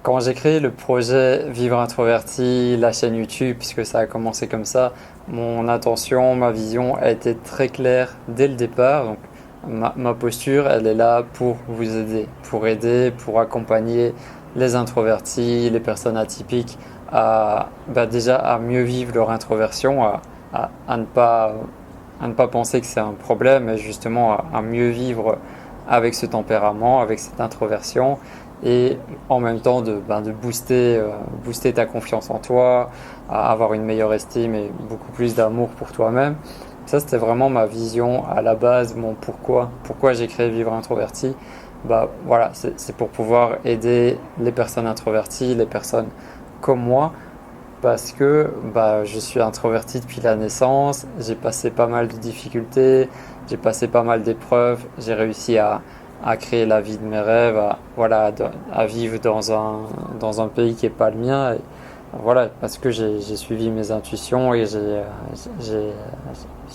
Quand j'ai créé le projet Vivre Introverti, la chaîne YouTube, puisque ça a commencé comme ça, mon intention, ma vision a été très claire dès le départ. Donc, ma posture, elle est là pour vous aider, pour accompagner les introvertis, les personnes atypiques déjà à mieux vivre leur introversion, à ne pas penser que c'est un problème, mais justement à mieux vivre avec ce tempérament, avec cette introversion, et en même temps de booster ta confiance en toi, à avoir une meilleure estime et beaucoup plus d'amour pour toi-même. Ça, c'était vraiment ma vision à la base, mon pourquoi j'ai créé Vivre Introverti. Voilà, c'est pour pouvoir aider les personnes introverties, les personnes comme moi, parce que je suis introverti depuis la naissance, j'ai passé pas mal de difficultés, j'ai passé pas mal d'épreuves, j'ai réussi à créer la vie de mes rêves, à vivre dans un pays qui n'est pas le mien. Et voilà, parce que j'ai suivi mes intuitions et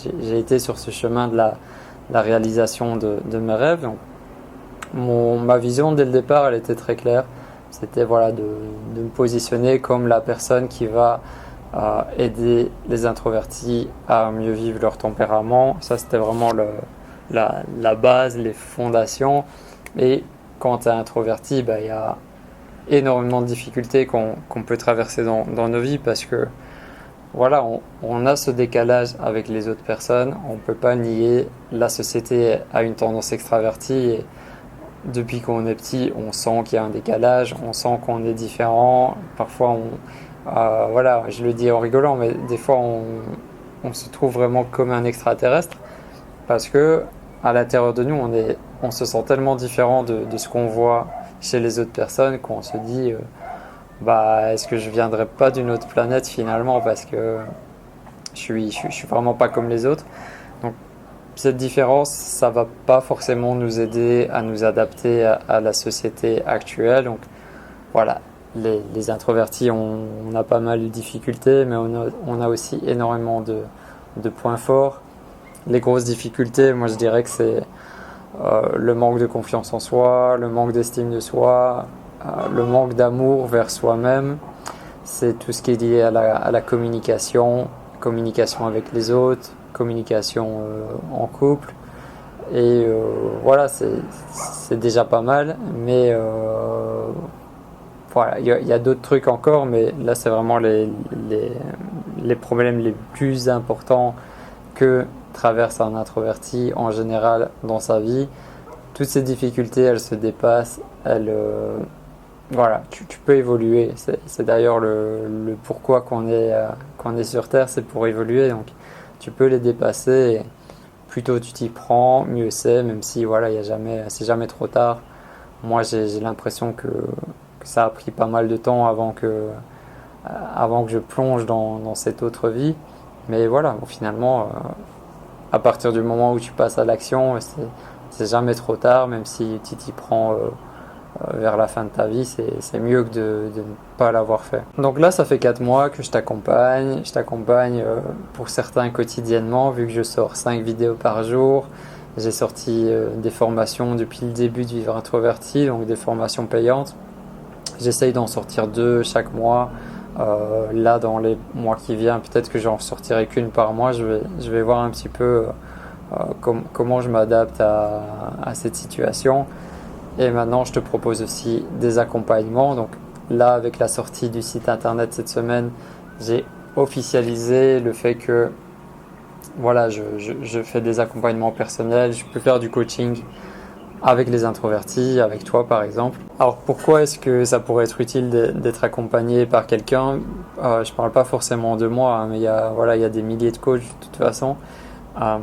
j'ai été sur ce chemin de la réalisation de mes rêves. Donc, ma vision dès le départ, elle était très claire. C'était de me positionner comme la personne qui va aider les introvertis à mieux vivre leur tempérament. Ça, c'était vraiment la base, les fondations. Et quand tu es introverti, il y a énormément de difficultés qu'on peut traverser dans nos vies parce que voilà, on a ce décalage avec les autres personnes. On ne peut pas nier, la société a une tendance extravertie et depuis qu'on est petit, on sent qu'il y a un décalage, on sent qu'on est différent. Parfois, je le dis en rigolant, mais des fois, on se trouve vraiment comme un extraterrestre parce que à l'intérieur de nous, on se sent tellement différent de ce qu'on voit chez les autres personnes qu'on se dit, est-ce que je viendrais pas d'une autre planète finalement parce que je suis vraiment pas comme les autres. Donc, cette différence, ça va pas forcément nous aider à nous adapter à la société actuelle. Donc voilà, les introvertis, on a pas mal de difficultés, mais on a aussi énormément de points forts. Les grosses difficultés, moi je dirais que c'est le manque de confiance en soi, le manque d'estime de soi, le manque d'amour vers soi-même. C'est tout ce qui est lié à la communication avec les autres, communication en couple. Et voilà, c'est déjà pas mal, mais voilà, il y a d'autres trucs encore, mais là c'est vraiment les problèmes les plus importants que traverse un introverti en général dans sa vie. Toutes ces difficultés, elles se dépassent, voilà, tu peux évoluer. C'est d'ailleurs le pourquoi qu'on est sur Terre, c'est pour évoluer. Donc tu peux les dépasser. Et plus tôt tu t'y prends, mieux c'est. Même si voilà, c'est jamais trop tard. Moi, j'ai l'impression que ça a pris pas mal de temps avant que je plonge dans cette autre vie. Mais voilà, finalement, à partir du moment où tu passes à l'action, c'est jamais trop tard. Même si tu t'y prends vers la fin de ta vie, c'est mieux que de ne pas l'avoir fait. Donc là, ça fait 4 mois que je t'accompagne. Je t'accompagne pour certains quotidiennement, vu que je sors 5 vidéos par jour. J'ai sorti des formations depuis le début de Vivre Introverti, donc des formations payantes. J'essaye d'en sortir 2 chaque mois. Là, dans les mois qui viennent, peut-être que j'en sortirai qu'une par mois. Je vais voir un petit peu comment je m'adapte à cette situation. Et maintenant, je te propose aussi des accompagnements. Donc là, avec la sortie du site internet cette semaine, j'ai officialisé le fait que voilà, je fais des accompagnements personnels. Je peux faire du coaching avec les introvertis, avec toi par exemple. Alors pourquoi est-ce que ça pourrait être utile d'être accompagné par quelqu'un? Je parle pas forcément de moi, hein, mais il y a des milliers de coachs de toute façon.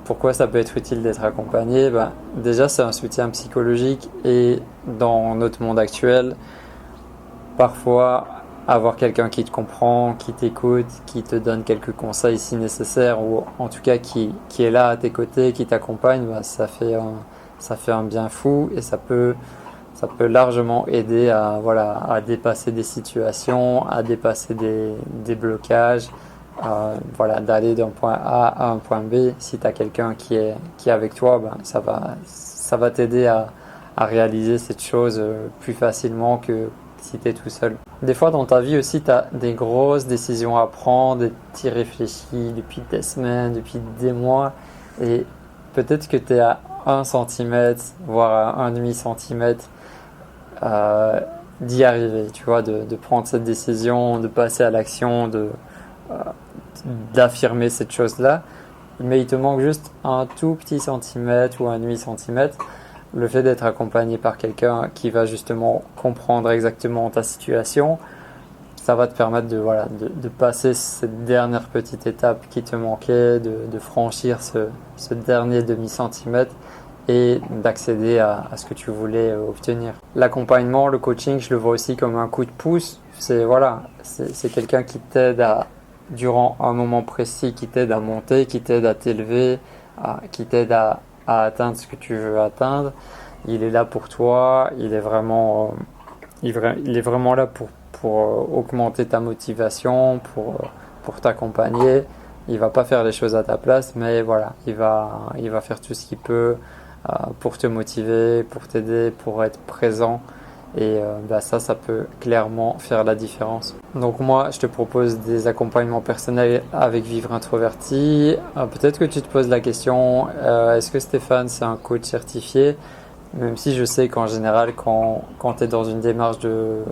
Pourquoi ça peut être utile d'être accompagné? Déjà, c'est un soutien psychologique et dans notre monde actuel, parfois, avoir quelqu'un qui te comprend, qui t'écoute, qui te donne quelques conseils si nécessaire ou en tout cas qui est là à tes côtés, qui t'accompagne, ça fait un bien fou et ça peut largement aider à dépasser des situations, à dépasser des blocages. D'aller d'un point A à un point B. Si tu as quelqu'un qui est avec toi, ça va t'aider à réaliser cette chose plus facilement que si tu es tout seul. Des fois dans ta vie aussi, tu as des grosses décisions à prendre et tu y réfléchis depuis des semaines, depuis des mois et peut-être que tu es à 1 centimètre, voire à 1,5 centimètre d'y arriver, tu vois, de prendre cette décision, de passer à l'action, d'affirmer cette chose-là. Mais il te manque juste un tout petit centimètre ou 1,5 centimètre. Le fait d'être accompagné par quelqu'un qui va justement comprendre exactement ta situation, ça va te permettre de passer cette dernière petite étape qui te manquait, de franchir ce dernier demi-centimètre et d'accéder à ce que tu voulais obtenir. L'accompagnement, le coaching, je le vois aussi comme un coup de pouce. C'est quelqu'un qui t'aide durant un moment précis, qui t'aide à monter, qui t'aide à t'élever, qui t'aide à atteindre ce que tu veux atteindre. Il est là pour toi, il est vraiment là pour augmenter ta motivation, pour t'accompagner. Il va pas faire les choses à ta place, mais voilà, il va faire tout ce qu'il peut pour te motiver, pour t'aider, pour être présent. Et ça peut clairement faire la différence. Donc moi, je te propose des accompagnements personnels avec Vivre Introverti. Peut-être que tu te poses la question, est-ce que Stéphane, c'est un coach certifié? Même si je sais qu'en général, quand tu es dans une démarche de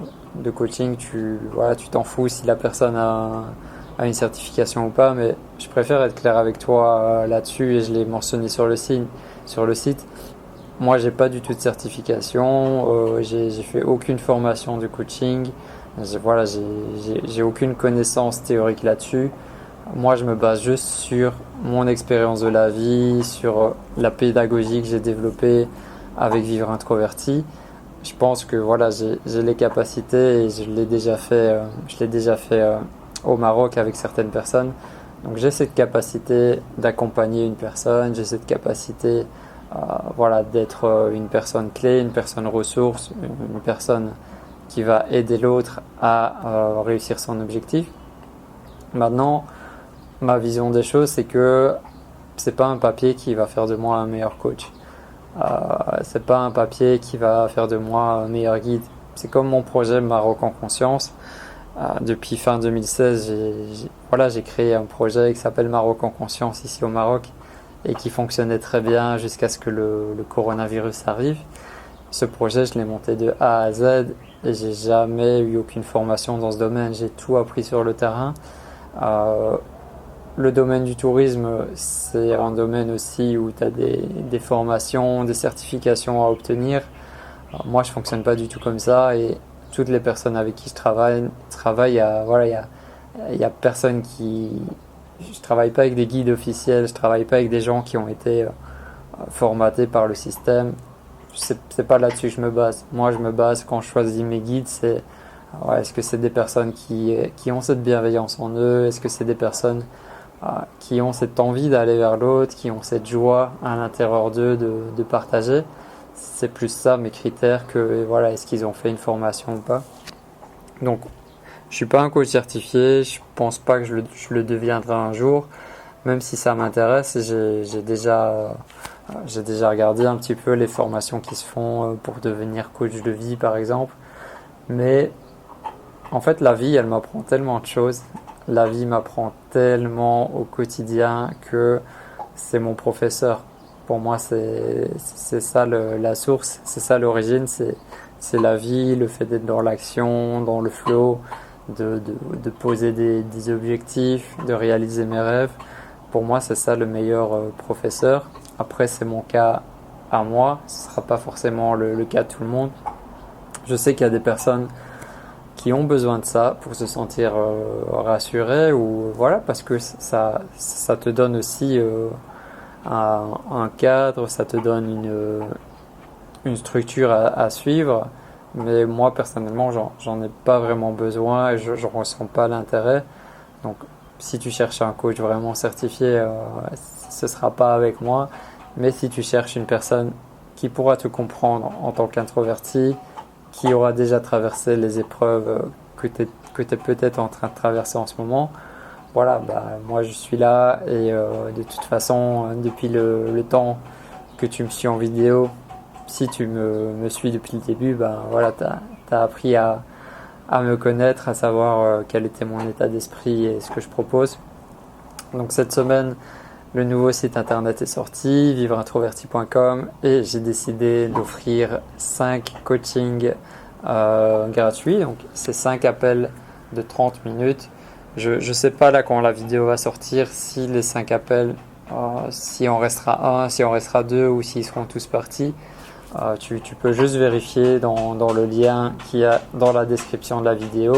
coaching, tu t'en fous si la personne a une certification ou pas. Mais je préfère être clair avec toi là-dessus et je l'ai mentionné sur le site. Moi, j'ai pas du tout de certification, j'ai fait aucune formation de coaching, j'ai aucune connaissance théorique là-dessus. Moi, je me base juste sur mon expérience de la vie, sur la pédagogie que j'ai développée avec Vivre Introverti. Je pense que j'ai les capacités et je l'ai déjà fait au Maroc avec certaines personnes. Donc j'ai cette capacité d'accompagner une personne, j'ai cette capacité d'être une personne clé, une personne ressource, une personne qui va aider l'autre à réussir son objectif. Maintenant, ma vision des choses, c'est que c'est pas un papier qui va faire de moi un meilleur coach. C'est pas un papier qui va faire de moi un meilleur guide. C'est comme mon projet Maroc en conscience. Depuis fin 2016, j'ai créé un projet qui s'appelle Maroc en conscience ici au Maroc et qui fonctionnait très bien jusqu'à ce que le coronavirus arrive. Ce projet, je l'ai monté de A à Z et j'ai jamais eu aucune formation dans ce domaine. J'ai tout appris sur le terrain. Le domaine du tourisme, c'est un domaine aussi où tu as des formations, des certifications à obtenir. Moi, je fonctionne pas du tout comme ça et toutes les personnes avec qui je travaille, il y a personne qui... Je travaille pas avec des guides officiels, je travaille pas avec des gens qui ont été formatés par le système. C'est pas là-dessus que je me base. Moi, je me base quand je choisis mes guides, est-ce que c'est des personnes qui ont cette bienveillance en eux? Est-ce que c'est des personnes qui ont cette envie d'aller vers l'autre, qui ont cette joie à l'intérieur d'eux de partager? C'est plus ça mes critères que est-ce qu'ils ont fait une formation ou pas. Donc je suis pas un coach certifié, je pense pas que je le deviendrai un jour, même si ça m'intéresse. J'ai déjà regardé un petit peu les formations qui se font pour devenir coach de vie par exemple. Mais en fait la vie, elle m'apprend tellement de choses. La vie m'apprend tellement au quotidien que c'est mon professeur. Pour moi, c'est ça la source, c'est ça l'origine, c'est la vie, le fait d'être dans l'action, dans le flow, de poser des objectifs, de réaliser mes rêves. Pour moi, c'est ça le meilleur professeur. Après, c'est mon cas à moi, ce ne sera pas forcément le cas de tout le monde. Je sais qu'il y a des personnes qui ont besoin de ça pour se sentir rassurés ou parce que ça te donne aussi un cadre, ça te donne une structure à suivre. Mais moi personnellement, j'en ai pas vraiment besoin et je ressens pas l'intérêt. Donc si tu cherches un coach vraiment certifié, ce sera pas avec moi. Mais si tu cherches une personne qui pourra te comprendre en tant qu'introverti, qui aura déjà traversé les épreuves que tu es peut-être en train de traverser en ce moment, moi je suis là et de toute façon, depuis le temps que tu me suis en vidéo, si tu me suis depuis le début, tu as appris à à me connaître, à savoir quel était mon état d'esprit et ce que je propose. Donc cette semaine, le nouveau site internet est sorti, vivreintroverti.com, et j'ai décidé d'offrir 5 coachings gratuits. Donc c'est 5 appels de 30 minutes. Je ne sais pas là quand la vidéo va sortir si les 5 appels, si on restera un, si on restera deux ou s'ils seront tous partis. Tu peux juste vérifier dans le lien qu'il y a dans la description de la vidéo.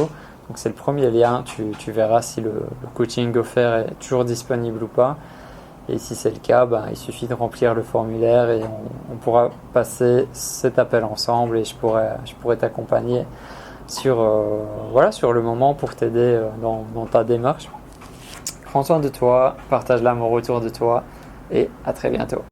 Donc c'est le premier lien, tu verras si le coaching offert est toujours disponible ou pas. Et si c'est le cas, il suffit de remplir le formulaire et on pourra passer cet appel ensemble et je pourrais t'accompagner sur le moment pour t'aider dans ta démarche. Prends soin de toi, partage l'amour autour de toi et à très bientôt.